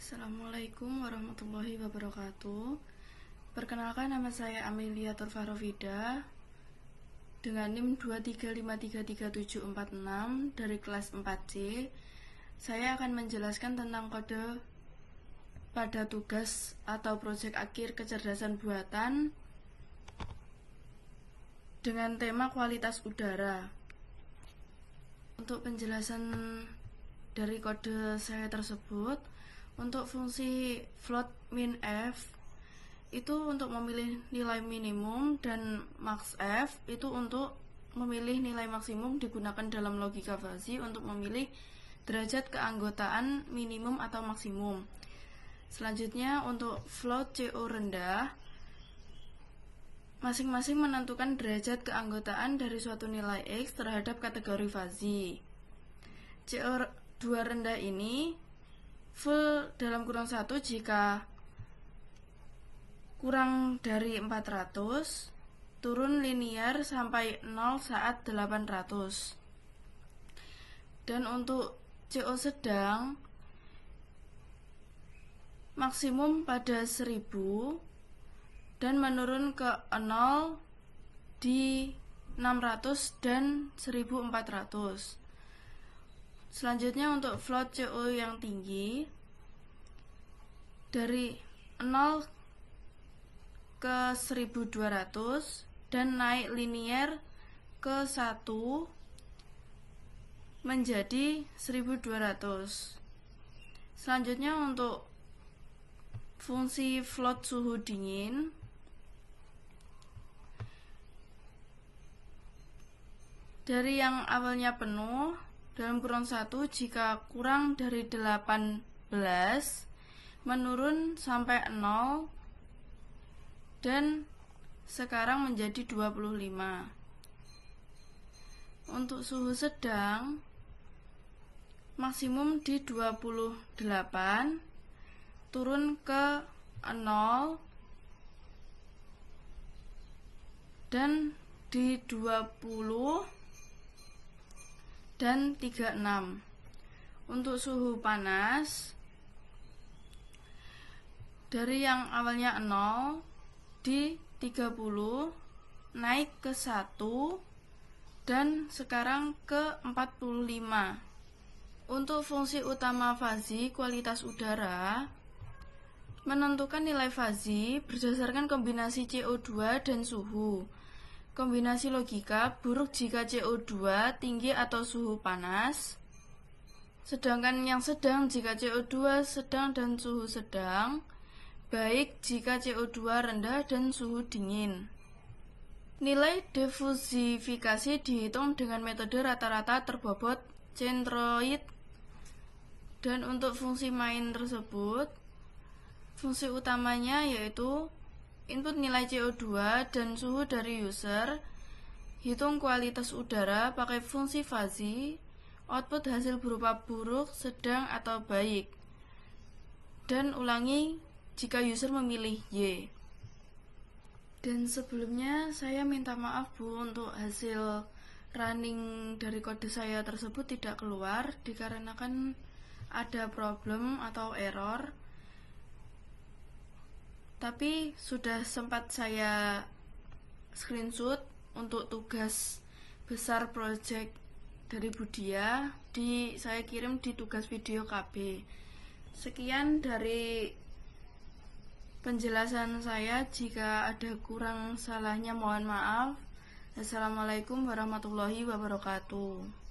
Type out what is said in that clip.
Assalamualaikum warahmatullahi wabarakatuh. Perkenalkan, nama saya Amelia Turfarofida dengan NIM 2353376 dari kelas 4C. Saya akan menjelaskan tentang kode pada tugas atau proyek akhir kecerdasan buatan dengan tema kualitas udara. Untuk penjelasan dari kode saya tersebut, untuk fungsi float min f itu untuk memilih nilai minimum, dan max f itu untuk memilih nilai maksimum. Digunakan dalam logika fuzzy untuk memilih derajat keanggotaan minimum atau maksimum. Selanjutnya, untuk float CO rendah, masing-masing menentukan derajat keanggotaan dari suatu nilai X terhadap kategori fuzzy. CO2 rendah ini full dalam kurung 1 jika kurang dari 400, turun linear sampai 0 saat 800. Dan untuk CO sedang, maksimum pada 1000 dan menurun ke 0 di 600 dan 1400. Selanjutnya, untuk float CO yang tinggi, dari 0 ke 1200 dan naik linear ke 1 menjadi 1200. Selanjutnya, untuk fungsi float suhu dingin, dari yang awalnya penuh dalam kurung 1 jika kurang dari 18 menurun sampai 0 dan sekarang menjadi 25. Untuk suhu sedang, maksimum di 28, turun ke 0 dan di 20 dan 36. Untuk suhu panas, dari yang awalnya 0 di 30 naik ke 1 dan sekarang ke 45. Untuk fungsi utama fuzzy kualitas udara, menentukan nilai fuzzy berdasarkan kombinasi CO2 dan suhu. Kombinasi logika buruk jika CO2 tinggi atau suhu panas, sedangkan yang sedang jika CO2 sedang dan suhu sedang, baik jika CO2 rendah dan suhu dingin. Nilai difusifikasi dihitung dengan metode rata-rata terbobot centroid. Dan untuk fungsi main tersebut, fungsi utamanya yaitu input nilai CO2 dan suhu dari user, hitung kualitas udara pakai fungsi fuzzy, output hasil berupa buruk, sedang, atau baik, dan ulangi jika user memilih Y. Dan sebelumnya saya minta maaf Bu, untuk hasil running dari kode saya tersebut tidak keluar dikarenakan ada problem atau error. Tapi sudah sempat saya screenshot untuk tugas besar project dari Budia, saya kirim di tugas video KB. Sekian dari penjelasan saya. Jika ada kurang salahnya mohon maaf. Assalamualaikum warahmatullahi wabarakatuh.